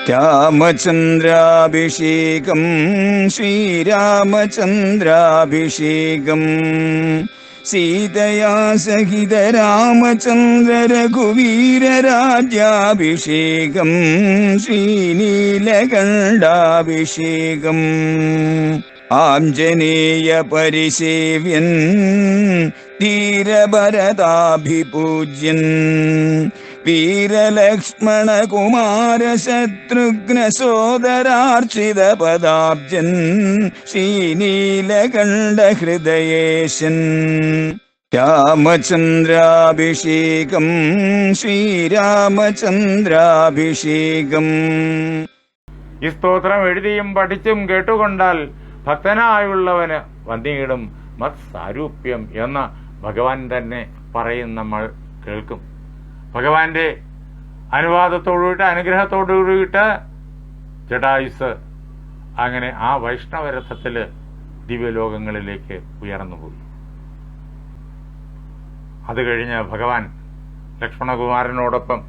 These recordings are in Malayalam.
രാമചന്ദ്രാഭിഷേകം ശ്രീരാമചന്ദ്രാഭിഷേകം സീതയാ സഹിത രാമചന്ദ്ര രഘുവീരരാജ്യാഭിഷേകം ശ്രീനീലകണ്ഠാഭിഷേകം ആഞ്ജനേയ പരിസേവ്യൻ ധീരഭരതാഭിപൂജ്യൻ വീരലക്ഷ്മണ കുമാര ശത്രുഘ്ന സോദരാർച്ചിത പദാബ്ജൻ ശ്രീനീലകണ്ഠ ഹൃദയേശൻ രാമചന്ദ്രാഭിഷേകം ശ്രീരാമചന്ദ്രാഭിഷേകം. ഈ സ്തോത്രം എഴുതിയും പഠിച്ചും കേട്ടുകൊണ്ടാൽ ഭക്തനായുള്ളവന് വന്നിടും മത് സാരൂപ്യം എന്ന് ഭഗവാൻ തന്നെ പറയും നമ്മൾ കേൾക്കും. ഭഗവാന്റെ അനുവാദത്തോടുകൂടിയിട്ട് അനുഗ്രഹത്തോടുകൂടിയിട്ട് ജടായുസ് അങ്ങനെ ആ വൈഷ്ണവരഥത്തിൽ ദിവ്യലോകങ്ങളിലേക്ക് ഉയർന്നുപോയി. അത് കഴിഞ്ഞ് ഭഗവാൻ ലക്ഷ്മണകുമാരനോടൊപ്പം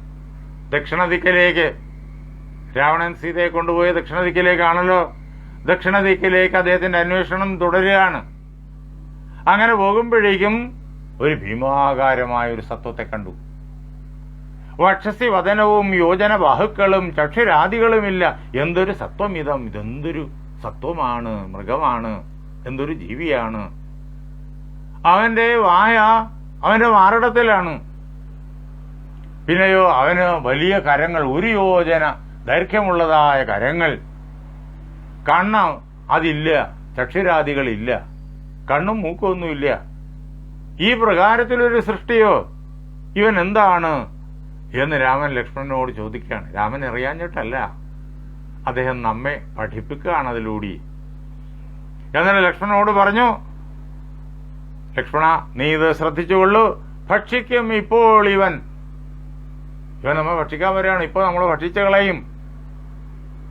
ദക്ഷിണദിക്കിലേക്ക്, രാവണൻ സീതയെ കൊണ്ടുപോയ ദക്ഷിണദിക്കിലേക്കാണല്ലോ, ദക്ഷിണദിക്കിലേക്ക് അദ്ദേഹത്തിന്റെ അന്വേഷണം തുടരുകയാണ്. അങ്ങനെ പോകുമ്പോഴേക്കും ഒരു ഭീമാകാരമായ ഒരു സത്വത്തെ കണ്ടു. വക്ഷസി വദനവും യോജന ബാഹുക്കളും ചക്ഷുരാദികളുമില്ല. എന്തൊരു സത്വമിതം! ഇതെന്തൊരു സത്വമാണ്, മൃഗമാണ്, എന്തൊരു ജീവിയാണ്! അവന്റെ വായ അവന്റെ മാറിടത്തിലാണ്. പിന്നെയോ അവന് വലിയ കരങ്ങൾ, ഒരു യോജന ദൈർഘ്യമുള്ളതായ കരങ്ങൾ. കണ്ണ് അതില്ല, ചക്ഷുരാദികളില്ല, കണ്ണും മൂക്കൊന്നുമില്ല. ഈ പ്രകാരത്തിലൊരു സൃഷ്ടിയോ, ഇവൻ എന്താണ് എന്ന് രാമൻ ലക്ഷ്മണനോട് ചോദിക്കുകയാണ്. രാമൻ അറിയാഞ്ഞിട്ടല്ല, അദ്ദേഹം നമ്മെ പഠിപ്പിക്കുകയാണ് അതിലൂടെ. എന്നാൽ ലക്ഷ്മണനോട് പറഞ്ഞു, ലക്ഷ്മണ, നീ ഇത് ശ്രദ്ധിച്ചുകൊള്ളൂ. ഭക്ഷിക്കും ഇപ്പോൾ ഇവൻ നമ്മെ ഭക്ഷിക്കാൻ വരികയാണ്. ഇപ്പോൾ നമ്മൾ ഭക്ഷിച്ചു കളയും.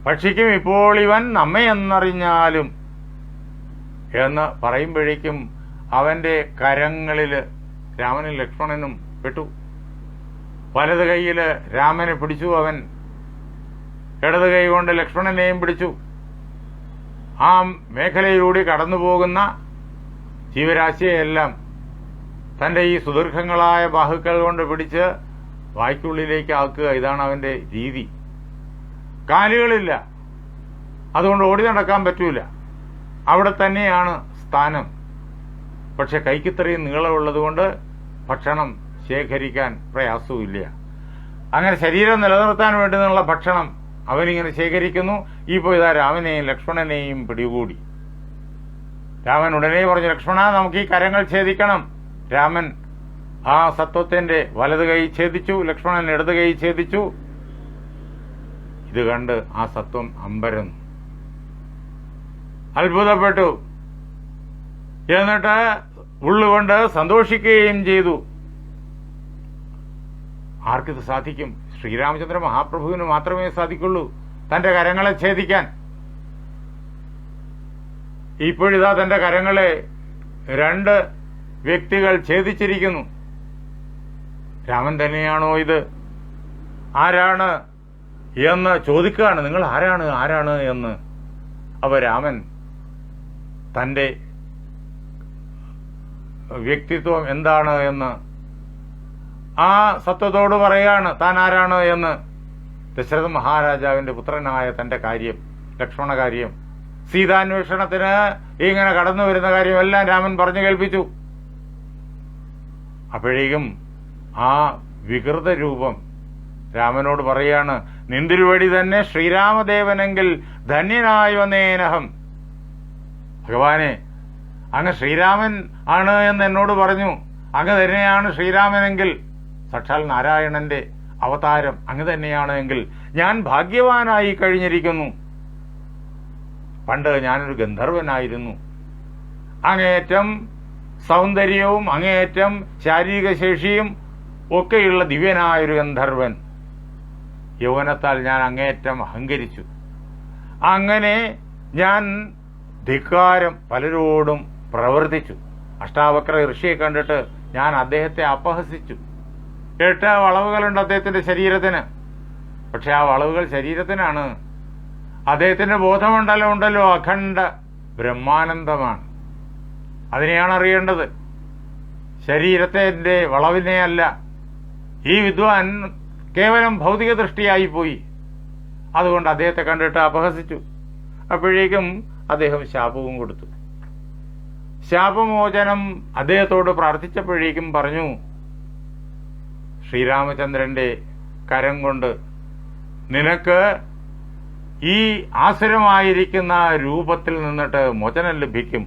ഭക്ഷിക്കും ഇപ്പോൾ ഇവൻ നമ്മെ എന്നറിഞ്ഞാലും എന്ന് പറയുമ്പോഴേക്കും അവന്റെ കരങ്ങളിൽ രാമനും ലക്ഷ്മണനും പെട്ടു. വലത് കൈയില് രാമനെ പിടിച്ചു അവൻ, ഇടത് കൈ കൊണ്ട് ലക്ഷ്മണനെയും പിടിച്ചു. ആ മേഖലയിലൂടെ കടന്നുപോകുന്ന ജീവരാശിയെല്ലാം തന്റെ ഈ സുദീർഘങ്ങളായ ബാഹുക്കൾ കൊണ്ട് പിടിച്ച് വായ്ക്കുള്ളിലേക്ക് ആക്കുക. ഇതാണ് അവന്റെ രീതി. കാലുകളില്ല, അതുകൊണ്ട് ഓടി നടക്കാൻ പറ്റൂല, അവിടെ തന്നെയാണ് സ്ഥാനം. പക്ഷെ കൈക്കിത്രയും നീളമുള്ളത് കൊണ്ട് ഭക്ഷണം ശേഖരിക്കാൻ പ്രയാസവുമില്ല. അങ്ങനെ ശരീരം നിലനിർത്താൻ വേണ്ടുന്നുള്ള ഭക്ഷണം അവനിങ്ങനെ ശേഖരിക്കുന്നു. ഇപ്പോൾ ഇതാ രാമനെയും ലക്ഷ്മണനെയും പിടികൂടി. രാമൻ ഉടനെ പറഞ്ഞു, ലക്ഷ്മണ, നമുക്ക് ഈ കരങ്ങൾ ഛേദിക്കണം. രാമൻ ആ സത്വത്തിന്റെ വലത് കൈ ഛേദിച്ചു, ലക്ഷ്മണൻ ഇടത് കൈ ഛേദിച്ചു. ഇത് കണ്ട് ആ സത്വം അമ്പരന്നു, അത്ഭുതപ്പെട്ടു. എന്നിട്ട് ഉള്ളുകൊണ്ട് സന്തോഷിക്കുകയും ചെയ്തു. ആർക്കിത് സാധിക്കും? ശ്രീരാമചന്ദ്ര മഹാപ്രഭുവിന് മാത്രമേ സാധിക്കുള്ളൂ തന്റെ കരങ്ങളെ ഛേദിക്കാൻ. ഇപ്പോഴിതാ തന്റെ കരങ്ങളെ രണ്ട് വ്യക്തികൾ ഛേദിച്ചിരിക്കുന്നു. രാമൻ തന്നെയാണോ ഇത്? ആരാണ് എന്ന് ചോദിക്കുകയാണ്. നിങ്ങൾ ആരാണ് എന്ന്. അപ്പൊ രാമൻ തന്റെ വ്യക്തിത്വം എന്താണ് എന്ന് ആ സത്വത്തോട് പറയാണ്, താൻ ആരാണ് എന്ന്. ദശരഥ മഹാരാജാവിന്റെ പുത്രനായ തന്റെ കാര്യം, ലക്ഷ്മണ കാര്യം, സീതാന്വേഷണത്തിന് ഇങ്ങനെ കടന്നു വരുന്ന കാര്യമെല്ലാം രാമൻ പറഞ്ഞു കേൾപ്പിച്ചു. അപ്പോഴേക്കും ആ വികൃത രൂപം രാമനോട് പറയാണ്, നിന്തിരുവടി തന്നെ ശ്രീരാമദേവനെങ്കിൽ ധന്യനായി വന്നേനഹം. ഭഗവാനെ, അങ്ങ് ശ്രീരാമൻ ആണ് എന്ന് എന്നോട് പറഞ്ഞു. അങ്ങ് തന്നെയാണ് ശ്രീരാമനെങ്കിൽ, സാക്ഷാൽ നാരായണന്റെ അവതാരം അങ്ങ് തന്നെയാണ് എങ്കിൽ ഞാൻ ഭാഗ്യവാനായി കഴിഞ്ഞിരിക്കുന്നു. പണ്ട് ഞാനൊരു ഗന്ധർവനായിരുന്നു. അങ്ങേയറ്റം സൗന്ദര്യവും അങ്ങേയറ്റം ശാരീരിക ശേഷിയും ഒക്കെയുള്ള ദിവ്യനായൊരു ഗന്ധർവൻ. യൗവനത്താൽ ഞാൻ അങ്ങേയറ്റം അഹങ്കരിച്ചു. അങ്ങനെ ഞാൻ ധിക്കാരം പലരോടും പ്രവർത്തിച്ചു. അഷ്ടാവക്ര ഋഷിയെ കണ്ടിട്ട് ഞാൻ അദ്ദേഹത്തെ അപഹസിച്ചു. 8 വളവുകളുണ്ട് അദ്ദേഹത്തിന്റെ ശരീരത്തിന്. പക്ഷെ ആ വളവുകൾ ശരീരത്തിനാണ്. അദ്ദേഹത്തിന്റെ ബോധമണ്ഡലം ഉണ്ടല്ലോ, അഖണ്ഡ ബ്രഹ്മാനന്ദമാണ്. അതിനെയാണ് അറിയേണ്ടത്, ശരീരത്തിന്റെ വളവിനെ അല്ല. ഈ വിദ്വാൻ കേവലം ഭൗതിക ദൃഷ്ടിയായി പോയി. അതുകൊണ്ട് അദ്ദേഹത്തെ കണ്ടിട്ട് അപഹസിച്ചു. അപ്പോഴേക്കും അദ്ദേഹം ശാപവും കൊടുത്തു. ശാപമോചനം അദ്ദേഹത്തോട് പ്രാർത്ഥിച്ചപ്പോഴേക്കും പറഞ്ഞു, ശ്രീരാമചന്ദ്രന്റെ കരം കൊണ്ട് നിനക്ക് ഈ ആസുരമായിരിക്കുന്ന രൂപത്തിൽ നിന്നിട്ട് മോചനം ലഭിക്കും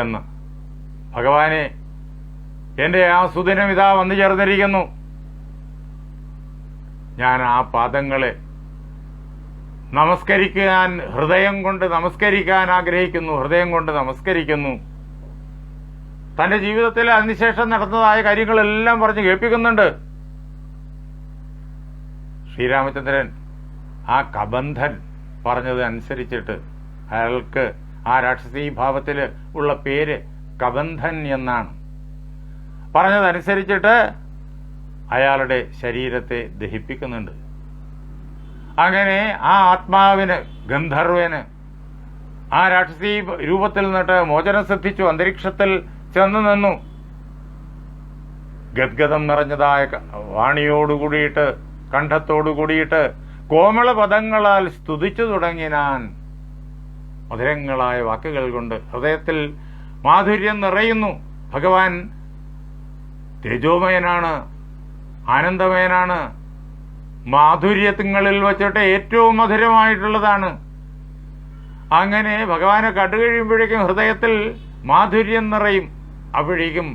എന്ന്. ഭഗവാനെ, എന്റെ ആ സുദിനം ഇതാ വന്നു ചേർന്നിരിക്കുന്നു. ഞാൻ ആ പാദങ്ങളെ നമസ്കരിക്കാൻ, ഹൃദയം കൊണ്ട് നമസ്കരിക്കാൻ ആഗ്രഹിക്കുന്നു, ഹൃദയം കൊണ്ട് നമസ്കരിക്കുന്നു. തന്റെ ജീവിതത്തിൽ അതിനുശേഷം നടന്നതായ കാര്യങ്ങളെല്ലാം പറഞ്ഞ് കേൾപ്പിക്കുന്നുണ്ട്. ശ്രീരാമചന്ദ്രൻ ആ കബന്ധൻ പറഞ്ഞത് അനുസരിച്ചിട്ട്, അയാൾക്ക് ആ രാക്ഷസീ ഭാവത്തിൽ ഉള്ള പേര് കബന്ധൻ എന്നാണ്, പറഞ്ഞതനുസരിച്ചിട്ട് അയാളുടെ ശരീരത്തെ ദഹിപ്പിക്കുന്നുണ്ട്. അങ്ങനെ ആ ആത്മാവിന്, ഗന്ധർവന് ആ രാക്ഷസീ രൂപത്തിൽ നിന്നിട്ട് മോചനം സിദ്ധിച്ചു, അന്തരീക്ഷത്തിൽ ചെന്നു നിന്നു. ഗദ്ഗതം നിറഞ്ഞതായ വാണിയോടുകൂടിയിട്ട്, കണ്ഠത്തോടുകൂടിയിട്ട് കോമള പദങ്ങളാൽ സ്തുതിച്ചു തുടങ്ങിനാൻ. മധുരങ്ങളായ വാക്കുകൾ കൊണ്ട് ഹൃദയത്തിൽ മാധുര്യം നിറയുന്നു. ഭഗവാൻ തേജോമയനാണ്, ആനന്ദമയനാണ്, മാധുര്യങ്ങളിൽ വച്ചിട്ട് ഏറ്റവും മധുരമായിട്ടുള്ളതാണ്. അങ്ങനെ ഭഗവാനെ കണ്ടുകഴിയുമ്പോഴേക്കും ഹൃദയത്തിൽ മാധുര്യം നിറയും. അപ്പോഴേക്കും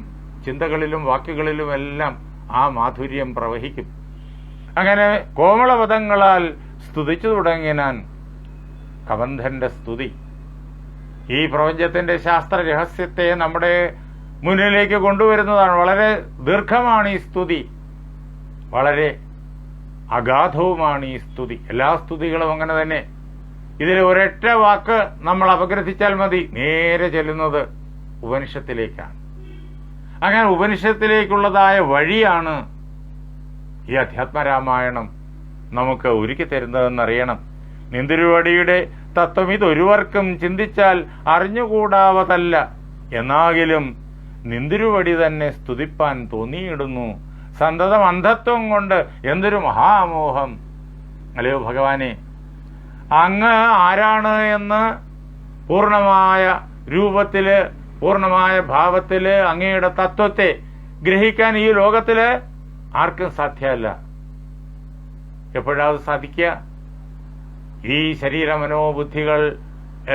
ചിന്തകളിലും വാക്കുകളിലും എല്ലാം ആ മാധുര്യം പ്രവഹിക്കും. അങ്ങനെ കോമളപദങ്ങളാൽ സ്തുതിച്ചു തുടങ്ങിനാൻ. കബന്ധന്റെ സ്തുതി ഈ പ്രപഞ്ചത്തിന്റെ ശാസ്ത്ര രഹസ്യത്തെ നമ്മുടെ മുന്നിലേക്ക് കൊണ്ടുവരുന്നതാണ്. വളരെ ദീർഘമാണ് ഈ സ്തുതി, വളരെ അഗാധവുമാണ് ഈ സ്തുതി. എല്ലാ സ്തുതികളും അങ്ങനെ തന്നെ. ഇതിൽ ഒരൊറ്റ വാക്ക് നമ്മൾ അപഗ്രഥിച്ചാൽ മതി, നേരെ ചെല്ലുന്നത് ഉപനിഷത്തിലേക്കാണ്. അങ്ങനെ ഉപനിഷത്തിലേക്കുള്ളതായ വഴിയാണ് ഈ അധ്യാത്മരാമായണം നമുക്ക് ഒരുക്കി തരുന്നതെന്നറിയണം. നിന്തിരുവടിയുടെ തത്വം ഇതൊരുവർക്കും ചിന്തിച്ചാൽ അറിഞ്ഞുകൂടാവതല്ല, എന്നാകിലും നിന്തിരുവടി തന്നെ സ്തുതിപ്പാൻ തോന്നിയിടുന്നു. സന്തതം അന്ധത്വം കൊണ്ട് എന്തൊരു മഹാമോഹം. അല്ലയോ ഭഗവാനെ, അങ്ങ് ആരാണ് എന്ന് പൂർണ്ണമായ രൂപത്തില്, പൂർണ്ണമായ ഭാവത്തില് അങ്ങയുടെ തത്വത്തെ ഗ്രഹിക്കാൻ ഈ ലോകത്തില് ആർക്കും സാധ്യമല്ല. എപ്പോഴാത് സാധിക്കുക? ഈ ശരീരമനോബുദ്ധികൾ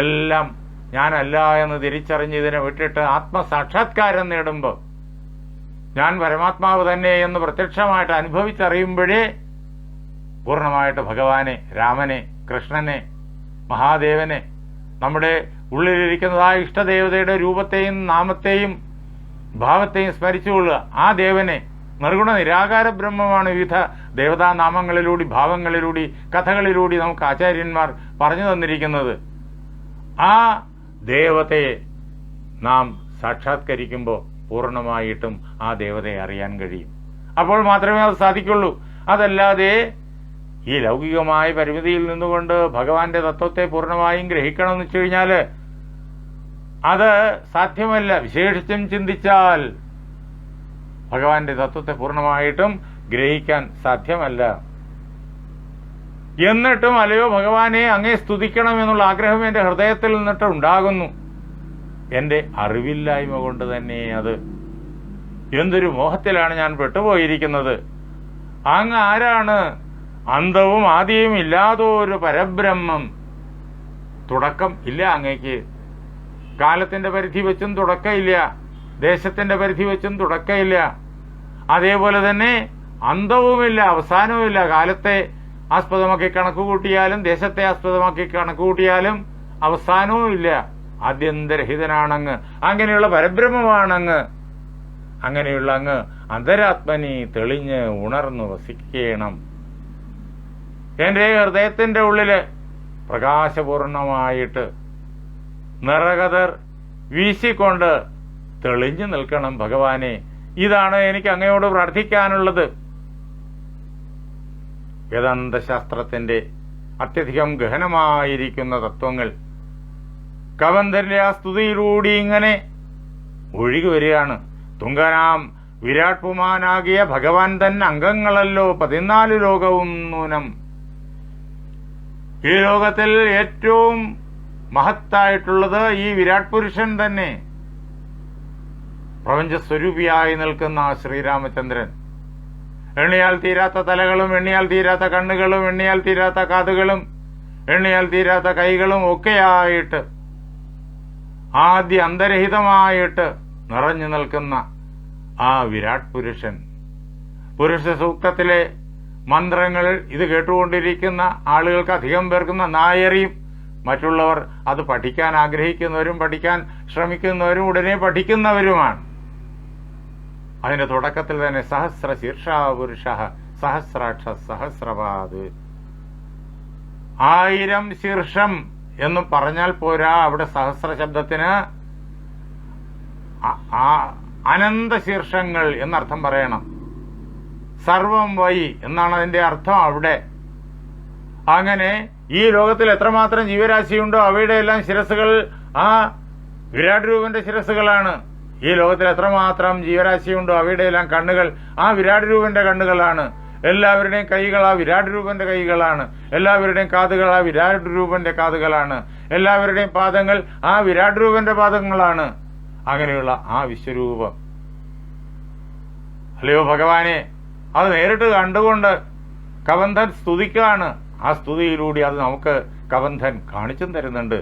എല്ലാം ഞാനല്ല എന്ന് തിരിച്ചറിഞ്ഞ് ഇതിനെ വിട്ടിട്ട് ആത്മസാക്ഷാത്കാരം നേടുമ്പോൾ, ഞാൻ പരമാത്മാവ് തന്നെ എന്ന് പ്രത്യക്ഷമായിട്ട് അനുഭവിച്ചറിയുമ്പോഴേ പൂർണ്ണമായിട്ട് ഭഗവാനെ, രാമനെ, കൃഷ്ണനെ, മഹാദേവനെ, നമ്മുടെ ഉള്ളിലിരിക്കുന്നതായ ഇഷ്ടദേവതയുടെ രൂപത്തെയും നാമത്തെയും ഭാവത്തെയും സ്മരിച്ചുകൊള്ളുക. ആ ദേവനെ, നിർഗുണ നിരാകാര ബ്രഹ്മമാണ് വിവിധ ദേവതാനാമങ്ങളിലൂടെ, ഭാവങ്ങളിലൂടെ, കഥകളിലൂടെ നമുക്ക് ആചാര്യന്മാർ പറഞ്ഞു തന്നിരിക്കുന്നത്. ആ ദേവതയെ നാം സാക്ഷാത്കരിക്കുമ്പോൾ പൂർണ്ണമായിട്ടും ആ ദേവതയെ അറിയാൻ കഴിയും. അപ്പോൾ മാത്രമേ അത് സാധിക്കുള്ളൂ. അതല്ലാതെ ഈ ലൗകികമായ പരിമിതിയിൽ നിന്നുകൊണ്ട് ഭഗവാന്റെ തത്വത്തെ പൂർണ്ണമായും ഗ്രഹിക്കണമെന്ന് വെച്ചു കഴിഞ്ഞാൽ അത് സാധ്യമല്ല. വിശേഷിച്ചും ചിന്തിച്ചാൽ ഭഗവാന്റെ തത്വത്തെ പൂർണ്ണമായിട്ടും ഗ്രഹിക്കാൻ സാധ്യമല്ല. എന്നിട്ടും അല്ലയോ ഭഗവാനെ, അങ്ങേ സ്തുതിക്കണം എന്നുള്ള ആഗ്രഹം എന്റെ ഹൃദയത്തിൽ നിന്നിട്ട് ഉണ്ടാകുന്നു. എന്റെ അറിവില്ലായ്മ കൊണ്ട് തന്നെ അത് എന്തൊരു മോഹത്തിലാണ് ഞാൻ പെട്ടുപോയിരിക്കുന്നത്. അങ്ങ് ആരാണ്? അന്തവും ആദിയും ഇല്ലാതൊരു പരബ്രഹ്മം. തുടക്കം ഇല്ല അങ്ങേക്ക്. കാലത്തിന്റെ പരിധി വെച്ചും തുടക്കമില്ല, ദേശത്തിന്റെ പരിധി വെച്ചും തുടക്കമില്ല. അതേപോലെ തന്നെ അന്തവുമില്ല, അവസാനവുമില്ല. കാലത്തെ ആസ്പദമാക്കി കണക്കുകൂട്ടിയാലും ദേശത്തെ ആസ്പദമാക്കി കണക്കുകൂട്ടിയാലും അവസാനവും ഇല്ല. ആദ്യന്തരഹിതനാണങ്ങ്. അങ്ങനെയുള്ള പരബ്രഹ്മമാണങ്ങ്. അങ്ങനെയുള്ള അങ്ങ് അന്തരാത്മനി തെളിഞ്ഞ് ഉണർന്നു വസിക്കണം. എന്റെ ഹൃദയത്തിന്റെ ഉള്ളില് പ്രകാശപൂർണമായിട്ട് നിറകതർ വീശിക്കൊണ്ട് തെളിഞ്ഞു നിൽക്കണം ഭഗവാനെ. ഇതാണ് എനിക്ക് അങ്ങയോട് പ്രാർത്ഥിക്കാനുള്ളത്. വേദാന്തശാസ്ത്രത്തിന്റെ അത്യധികം ഗഹനമായിരിക്കുന്ന തത്വങ്ങൾ കബന്ധന്റെ ആ സ്തുതിയിലൂടെ ഇങ്ങനെ ഒഴുകി വരികയാണ്. തുങ്കനാം വിരാട് പുമാനാകിയ ഭഗവാൻ തന്നെ അംഗങ്ങളല്ലോ 14 ലോകവും നൂനം. ഈ ലോകത്തിൽ ഏറ്റവും മഹത്തായിട്ടുള്ളത് ഈ വിരാട് പുരുഷൻ തന്നെ. പ്രപഞ്ചസ്വരൂപിയായി നിൽക്കുന്ന ശ്രീരാമചന്ദ്രൻ, എണ്ണിയാൽ തീരാത്ത തലകളും എണ്ണിയാൽ തീരാത്ത കണ്ണുകളും എണ്ണിയാൽ തീരാത്ത കാതുകളും എണ്ണിയാൽ തീരാത്ത കൈകളും ഒക്കെയായിട്ട് ആദ്യ അന്തരഹിതമായിട്ട് നിറഞ്ഞു നിൽക്കുന്ന ആ വിരാട് പുരുഷൻ. പുരുഷ സൂക്തത്തിലെ മന്ത്രങ്ങൾ ഇത് കേട്ടുകൊണ്ടിരിക്കുന്ന ആളുകൾക്ക് അധികം പേർക്ക് നന്നായറിയും. മറ്റുള്ളവർ അത് പഠിക്കാൻ ആഗ്രഹിക്കുന്നവരും പഠിക്കാൻ ശ്രമിക്കുന്നവരും ഉടനെ പഠിക്കുന്നവരുമാണ്. അതിന്റെ തുടക്കത്തിൽ തന്നെ സഹസ്ര ശീർഷ പുരുഷ സഹസ്രാക്ഷ സഹസ്രപാദ്. 1000 ശീർഷം എന്ന് പറഞ്ഞാൽ പോരാ, അവിടെ സഹസ്ര ശബ്ദത്തിന് അനന്ത ശീർഷങ്ങൾ എന്നർത്ഥം പറയണം. സർവം വൈ എന്നാണ് അതിന്റെ അർത്ഥം അവിടെ. അങ്ങനെ ഈ ലോകത്തിൽ എത്രമാത്രം ജീവരാശിയുണ്ടോ അവയുടെ എല്ലാം ശിരസ്സുകൾ ആ വിരാട് രൂപന്റെ ശിരസ്സുകളാണ്. ഈ ലോകത്തിൽ എത്രമാത്രം ജീവരാശിയുണ്ടോ അവയുടെ എല്ലാം കണ്ണുകൾ ആ വിരാട് രൂപന്റെ കണ്ണുകളാണ്. എല്ലാവരുടെയും കൈകൾ ആ വിരാട് രൂപന്റെ കൈകളാണ്. എല്ലാവരുടെയും കാതുകൾ ആ വിരാട് രൂപന്റെ കാതുകളാണ്. എല്ലാവരുടെയും പാദങ്ങൾ ആ വിരാട് രൂപന്റെ പാദങ്ങളാണ്. അങ്ങനെയുള്ള ആ വിശ്വരൂപം അല്ലയോ ഭഗവാനെ, അത് നേരിട്ട് കണ്ടുകൊണ്ട് കബന്ധൻ സ്തുതിക്കാണ്. ആ സ്തുതിയിലൂടെ അത് നമുക്ക് കബന്ധൻ കാണിച്ചും തരുന്നുണ്ട്.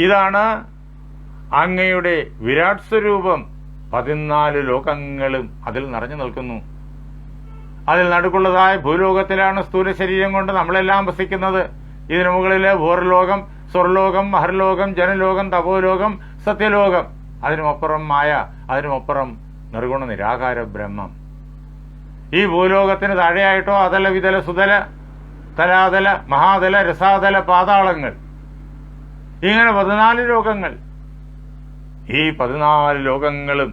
ഇതാണ് അങ്ങയുടെ വിരാട് സ്വരൂപം. 14 ലോകങ്ങളും അതിൽ നിറഞ്ഞു നിൽക്കുന്നു. അതിൽ നടുക്കുള്ളതായ ഭൂലോകത്തിലാണ് സ്ഥൂല ശരീരം കൊണ്ട് നമ്മളെല്ലാം വസിക്കുന്നത്. ഇതിനു മുകളില് ഭൂർലോകം, സ്വർലോകം, മഹർലോകം, ജനലോകം, തപോലോകം, സത്യലോകം, അതിനുമപ്പുറം മായ, അതിനുമപ്പുറം നിർഗുണ നിരാകാര ബ്രഹ്മം. ഈ ഭൂലോകത്തിന് താഴെയായിട്ടോ അതല വിതല സുതല തലാതല മഹാതല രസാതല പാതാളങ്ങൾ, ഇങ്ങനെ 14 ലോകങ്ങൾ. ഈ 14 ലോകങ്ങളും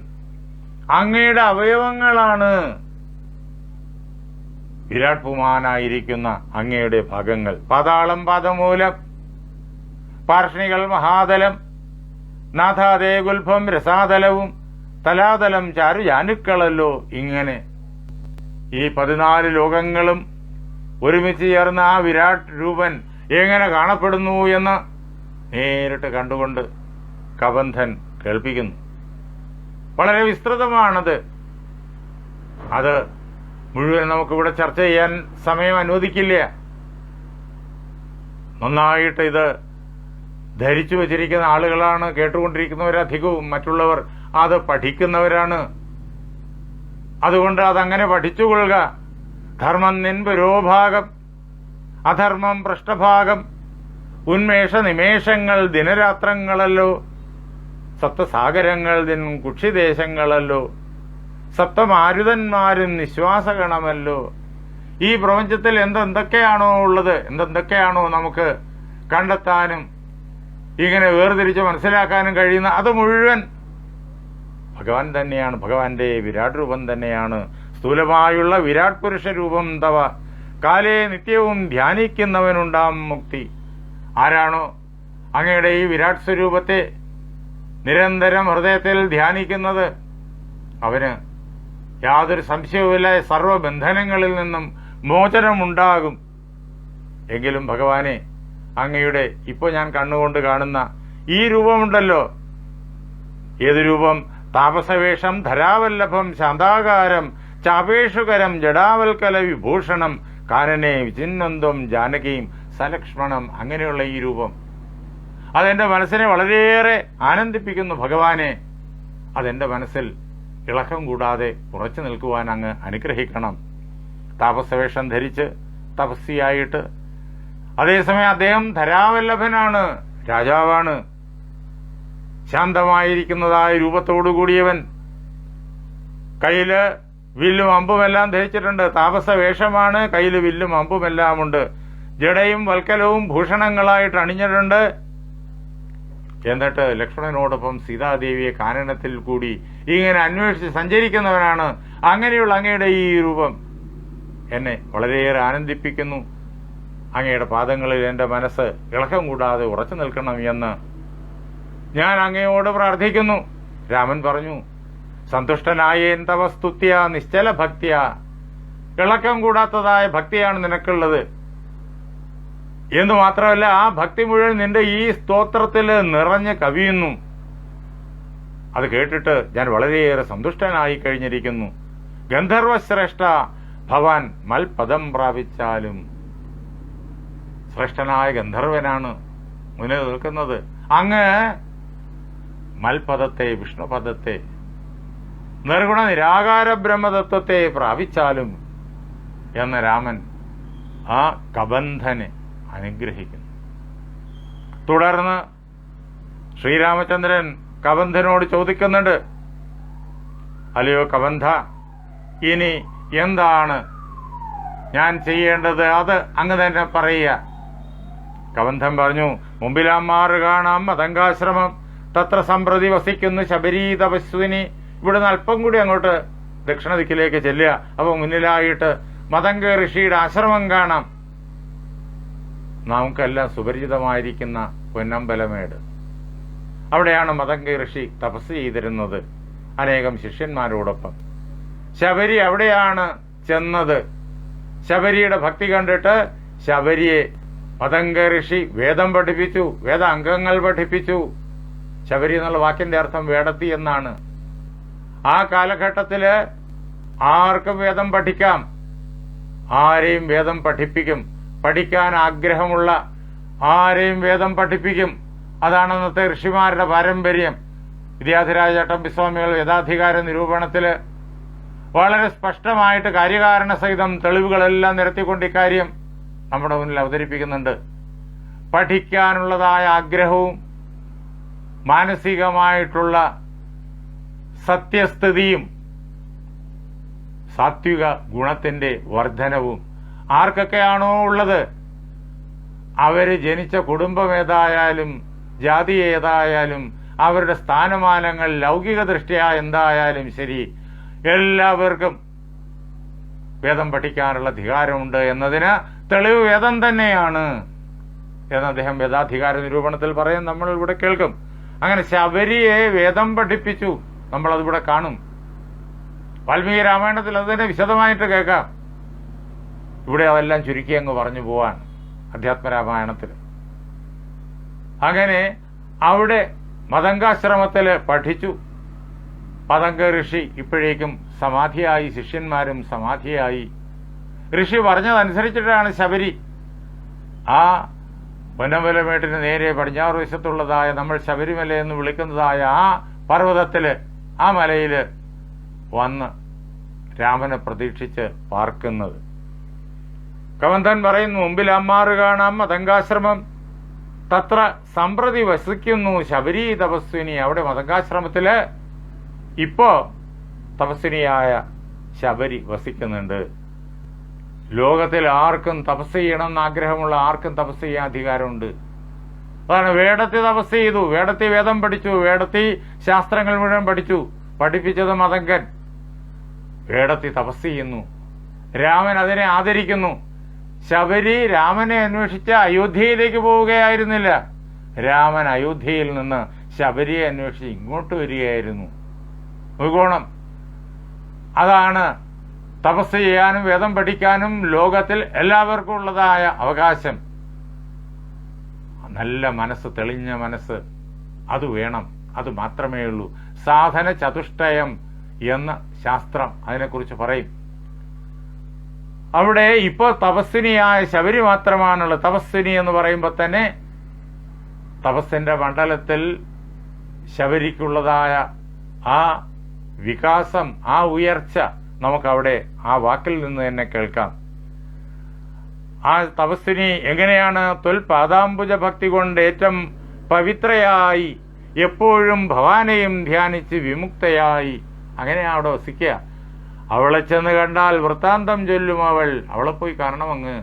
അങ്ങയുടെ അവയവങ്ങളാണ്. വിരാട് പുമാനായിരിക്കുന്ന അങ്ങയുടെ ഭാഗങ്ങൾ. പാതാളം പാദമൂലം, പാർഷ്ണികൾ മഹാതലം, നാഥാദേ ഗുൽഭം രസാതലവും തലാതലം ചാരു ജാനുക്കളല്ലോ. ഇങ്ങനെ ഈ 14 ലോകങ്ങളും ഒരുമിച്ച് ചേർന്ന ആ വിരാട് രൂപൻ എങ്ങനെ കാണപ്പെടുന്നു എന്ന് നേരിട്ട് കണ്ടുകൊണ്ട് കബന്ധൻ കേൾപ്പിക്കുന്നു. വളരെ വിസ്തൃതമാണത്. അത് മുഴുവൻ നമുക്കിവിടെ ചർച്ച ചെയ്യാൻ സമയം അനുവദിക്കില്ല. നന്നായിട്ട് ഇത് ധരിച്ചു വച്ചിരിക്കുന്ന ആളുകളാണ് കേട്ടുകൊണ്ടിരിക്കുന്നവരധികവും. മറ്റുള്ളവർ അത് പഠിക്കുന്നവരാണ്. അതുകൊണ്ട് അതങ്ങനെ പഠിച്ചുകൊള്ളുക. ധർമ്മം നിൻ പുരോഭാഗം, അധർമ്മം പൃഷ്ഠഭാഗം, ഉന്മേഷ നിമേഷങ്ങൾ ദിനരാത്രങ്ങളല്ലോ, സപ്തസാഗരങ്ങൾ ദിൻ കുക്ഷിദേശങ്ങളല്ലോ, സപ്തമാരുതന്മാരും നിശ്വാസഗണമല്ലോ. ഈ പ്രപഞ്ചത്തിൽ എന്തെന്തൊക്കെയാണോ ഉള്ളത്, എന്തെന്തൊക്കെയാണോ നമുക്ക് കണ്ടെത്താനും ഇങ്ങനെ വേർതിരിച്ച് മനസ്സിലാക്കാനും കഴിയുന്ന അത് മുഴുവൻ ഭഗവാൻ തന്നെയാണ്. ഭഗവാന്റെ വിരാട് രൂപം തന്നെയാണ്. സ്ഥൂലമായുള്ള വിരാട് പുരുഷ രൂപം തവ കാലേ നിത്യവും ധ്യാനിക്കുന്നവനുണ്ടാം മുക്തി. ആരാണോ അങ്ങയുടെ ഈ വിരാട് സ്വരൂപത്തെ നിരന്തരം ഹൃദയത്തിൽ ധ്യാനിക്കുന്നത് അവന് യാതൊരു സംശയവുമില്ല, സർവബന്ധനങ്ങളിൽ നിന്നും മോചനമുണ്ടാകും. എങ്കിലും ഭഗവാനെ, അങ്ങയുടെ ഇപ്പോൾ ഞാൻ കണ്ണുകൊണ്ട് കാണുന്ന ഈ രൂപമുണ്ടല്ലോ, ഏത് രൂപം? താപസവേഷം ധരാവല്ലഭം ശാന്താകാരം ചാപേഷുകരം ജഡാവൽക്കല വിഭൂഷണം കാനനെ വിചിന്നന്തം ജാനകിയും സലക്ഷ്മണം. അങ്ങനെയുള്ള ഈ രൂപം അതെന്റെ മനസ്സിനെ വളരെയേറെ ആനന്ദിപ്പിക്കുന്നു. ഭഗവാനെ, അതെന്റെ മനസ്സിൽ ഇളക്കം കൂടാതെ ഉറച്ചു നിൽക്കുവാൻ അങ്ങ് അനുഗ്രഹിക്കണം. താപസവേഷം ധരിച്ച് തപസ്യായിട്ട്, അതേസമയം അദ്ദേഹം ധരാവല്ലഭനാണ്, രാജാവാണ്. ശാന്തമായിരിക്കുന്നതായ രൂപത്തോടുകൂടിയവൻ, കയ്യില് വില്ലും അമ്പുമെല്ലാം ധരിച്ചിട്ടുണ്ട്. താപസവേഷമാണ്, കയ്യില് വില്ലും അമ്പുമെല്ലാം ഉണ്ട്. ജടയും വൽക്കലവും ഭൂഷണങ്ങളായിട്ട് അണിഞ്ഞിട്ടുണ്ട്. എന്നിട്ട് ലക്ഷ്മണനോടൊപ്പം സീതാദേവിയെ കാനനത്തിൽ കൂടി ഇങ്ങനെ അന്വേഷിച്ച് സഞ്ചരിക്കുന്നവനാണ്. അങ്ങനെയുള്ള അങ്ങയുടെ ഈ രൂപം എന്നെ വളരെയേറെ ആനന്ദിപ്പിക്കുന്നു. അങ്ങയുടെ പാദങ്ങളിൽ എൻ്റെ മനസ്സ് ഇളക്കം കൂടാതെ ഉറച്ചു നിൽക്കണം എന്ന് ഞാൻ അങ്ങയോട് പ്രാർത്ഥിക്കുന്നു. രാമൻ പറഞ്ഞു, സന്തുഷ്ടനായേൻ തവ സ്തുത്യ നിശ്ചല ഭക്തിയ. ഇളക്കം കൂടാത്തതായ ഭക്തിയാണ് നിനക്കുള്ളത് എന്ന് മാത്രമല്ല, ആ ഭക്തി മുഴുവൻ നിന്റെ ഈ സ്തോത്രത്തിൽ നിറഞ്ഞ് കവിയുന്നു. അത് കേട്ടിട്ട് ഞാൻ വളരെയേറെ സന്തുഷ്ടനായി കഴിഞ്ഞിരിക്കുന്നു. ഗന്ധർവശ്രേഷ്ഠ ഭവാൻ മൽപദം പ്രാപിച്ചാലും. ശ്രേഷ്ഠനായ ഗന്ധർവനാണ് മുന്നിൽ നിൽക്കുന്നത്. അങ്ങ് മൽപദത്തെ, വിഷ്ണുപദത്തെ, നിർഗുണ നിരാകാര ബ്രഹ്മതത്വത്തെ പ്രാപിച്ചാലും എന്ന് രാമൻ ആ കബന്ധനെ അനുഗ്രഹിക്കുന്നു. തുടർന്ന് ശ്രീരാമചന്ദ്രൻ കബന്ധനോട് ചോദിക്കുന്നുണ്ട്, അല്ലയോ കബന്ധ, ഇനി എന്താണ് ഞാൻ ചെയ്യേണ്ടത്? അത് അങ്ങ് തന്നെ പറയുക. കബന്ധൻ പറഞ്ഞു, മുമ്പിലാമാറ് കാണാം മതങ്കാശ്രമം, തത്ര സമ്പ്രതി വസിക്കുന്നു ശബരീ തപസ്വിനി. ഇവിടുന്ന് അല്പം കൂടി അങ്ങോട്ട് ദക്ഷിണ ദിക്കിലേക്ക് ചെല്ലുക. അപ്പൊ മുന്നിലായിട്ട് മതങ്ക ഋഷിയുടെ ആശ്രമം കാണാം. നമുക്കെല്ലാം സുപരിചിതമായിരിക്കുന്ന പൊന്നമ്പലമേട്. അവിടെയാണ് മതങ്ക ഋഷി തപസ് ചെയ്തിരുന്നത് അനേകം ശിഷ്യന്മാരോടൊപ്പം. ശബരി അവിടെയാണ് ചെന്നത്. ശബരിയുടെ ഭക്തി കണ്ടിട്ട് ശബരിയെ മതങ്ക ഋഷി വേദം പഠിപ്പിച്ചു, വേദാംഗങ്ങൾ പഠിപ്പിച്ചു. ശബരി എന്നുള്ള വാക്കിന്റെ അർത്ഥം വേടത്തി എന്നാണ്. ആ കാലഘട്ടത്തില് ആർക്കും വേദം പഠിക്കാം, ആരെയും വേദം പഠിപ്പിക്കും. പഠിക്കാൻ ആഗ്രഹമുള്ള ആരെയും വേദം പഠിപ്പിക്കും. അതാണ് അന്നത്തെ ഋഷിമാരുടെ പാരമ്പര്യം. വിദ്യാധിരാജ ചട്ടമ്പിസ്വാമികൾ വേദാധികാര നിരൂപണത്തില് വളരെ സ്പഷ്ടമായിട്ട് കാര്യകാരണ സഹിതം തെളിവുകളെല്ലാം നിരത്തിക്കൊണ്ട് ഇക്കാര്യം നമ്മുടെ മുന്നിൽ അവതരിപ്പിക്കുന്നുണ്ട്. പഠിക്കാനുള്ളതായ ആഗ്രഹവും മാനസികമായിട്ടുള്ള സത്യസ്ഥിതിയും സാത്വിക ഗുണത്തിന്റെ വർധനവും ആർക്കൊക്കെയാണോ ഉള്ളത്, അവര് ജനിച്ച കുടുംബം ഏതായാലും ജാതി ഏതായാലും അവരുടെ സ്ഥാനമാനങ്ങൾ ലൗകിക ദൃഷ്ടിയ എന്തായാലും ശരി, എല്ലാവർക്കും വേദം പഠിക്കാനുള്ള അധികാരമുണ്ട് എന്നതിന് തെളിവ് വേദം തന്നെയാണ് എന്ന് അദ്ദേഹം വേദാധികാര നിരൂപണത്തിൽ പറയും. നമ്മൾ ഇവിടെ കേൾക്കും. അങ്ങനെ ശബരിയെ വേദം പഠിപ്പിച്ചു. നമ്മളതിവിടെ കാണും. വാൽമീകി രാമായണത്തിൽ അത് തന്നെ വിശദമായിട്ട് കേൾക്കാം. ഇവിടെ അതെല്ലാം ചുരുക്കി അങ്ങ് പറഞ്ഞു പോവാൻ അധ്യാത്മരാമായണത്തിൽ. അങ്ങനെ അവിടെ മതങ്കാശ്രമത്തില് പഠിച്ചു. മതങ്ക ഋഷി ഇപ്പോഴേക്കും സമാധിയായി, ശിഷ്യന്മാരും സമാധിയായി. ഋഷി പറഞ്ഞതനുസരിച്ചിട്ടാണ് ശബരി ആ പൊന്നമ്പലമേട്ടിന് നേരെ പടിഞ്ഞാറ് വശത്തുള്ളതായ നമ്മൾ ശബരിമല എന്ന് വിളിക്കുന്നതായ ആ പർവ്വതത്തില്, ആ മലയില് വന്ന് രാമനെ പ്രതീക്ഷിച്ച് പാർക്കുന്നത്. കവന്തൻ പറയുന്നു, മുമ്പിൽ അമ്മാറ് കാണാം മതങ്കാശ്രമം, തത്ര സമ്പ്രതി വസിക്കുന്നു ശബരി തപസ്വിനി. അവിടെ മതങ്കാശ്രമത്തില് ഇപ്പോ തപസ്വിനിയായ ശബരി വസിക്കുന്നുണ്ട്. ലോകത്തിൽ ആർക്കും തപസ് ചെയ്യണമെന്ന് ആഗ്രഹമുള്ള ആർക്കും തപസ് ചെയ്യാൻ അധികാരമുണ്ട്. അതാണ് വേടത്തി തപസ് ചെയ്തു, വേടത്തി വേദം പഠിച്ചു, വേടത്തി ശാസ്ത്രങ്ങൾ മുഴുവൻ പഠിച്ചു. പഠിപ്പിച്ചത് മതങ്കൻ. വേടത്തി തപസ് ചെയ്യുന്നു. രാമൻ അതിനെ ആദരിക്കുന്നു. ശബരി രാമനെ അന്വേഷിച്ച് അയോധ്യയിലേക്ക് പോവുകയായിരുന്നില്ല. രാമൻ അയോധ്യയിൽ നിന്ന് ശബരിയെ അന്വേഷിച്ച് ഇങ്ങോട്ട് വരികയായിരുന്നു. ഗുണം അതാണ് തപസ് ചെയ്യാനും വേദം പഠിക്കാനും ലോകത്തിൽ എല്ലാവർക്കും ഉള്ളതായ അവകാശം. നല്ല മനസ്സ്, തെളിഞ്ഞ മനസ്സ്, അത് വേണം. അത് മാത്രമേ ഉള്ളൂ. സാധന ചതുഷ്ടയം എന്ന ശാസ്ത്രം അതിനെക്കുറിച്ച് പറയും. അവിടെ ഇപ്പോ തപസ്വിനിയായ ശബരി മാത്രമാണുള്ളത്. തപസ്വിനി എന്ന് പറയുമ്പോൾ തന്നെ തപസ്സിന്റെ മണ്ഡലത്തിൽ ശബരിക്കുള്ളതായ ആ വികാസം, ആ ഉയർച്ച നമുക്കവിടെ ആ വാക്കിൽ നിന്ന് തന്നെ കേൾക്കാം. ആ തപസ്വിനി എങ്ങനെയാണ്? തൊൽപാദാംബുജ ഭക്തി കൊണ്ട് ഏറ്റവും പവിത്രയായി എപ്പോഴും ഭവാനെയും ധ്യാനിച്ച് വിമുക്തയായി അങ്ങനെയാ അവിടെ വസിക്കുക. അവളെ ചെന്ന് കണ്ടാൽ വൃത്താന്തം ചൊല്ലും അവളെ പോയി കാണണം. അങ്ങ്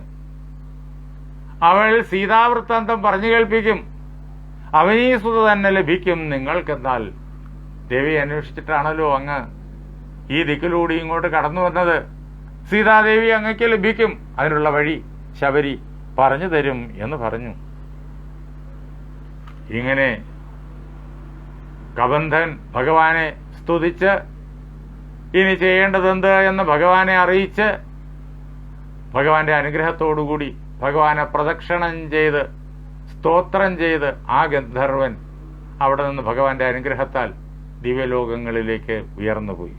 അവൾ സീതാവൃത്താന്തം പറഞ്ഞു കേൾപ്പിക്കും. അവനീസുത തന്നെ ലഭിക്കും നിങ്ങൾക്കെന്നാൽ. ദേവിയെ അന്വേഷിച്ചിട്ടാണല്ലോ അങ്ങ് ഈ ദിക്കിലൂടെ ഇങ്ങോട്ട് കടന്നു വന്നത്. സീതാദേവി അങ്ങയ്ക്ക് ലഭിക്കും, അതിനുള്ള വഴി ശബരി പറഞ്ഞു തരും എന്ന് പറഞ്ഞു. ഇങ്ങനെ കബന്ധൻ ഭഗവാനെ സ്തുതിച്ച് ഇനി ചെയ്യേണ്ടതെന്ത് എന്ന് ഭഗവാനെ അറിയിച്ച് ഭഗവാന്റെ അനുഗ്രഹത്തോടുകൂടി ഭഗവാനെ പ്രദക്ഷിണം ചെയ്ത് സ്തോത്രം ചെയ്ത് ആ ഗന്ധർവൻ അവിടെ നിന്ന് ഭഗവാന്റെ അനുഗ്രഹത്താൽ ദിവ്യലോകങ്ങളിലേക്ക് ഉയർന്നുപോയി.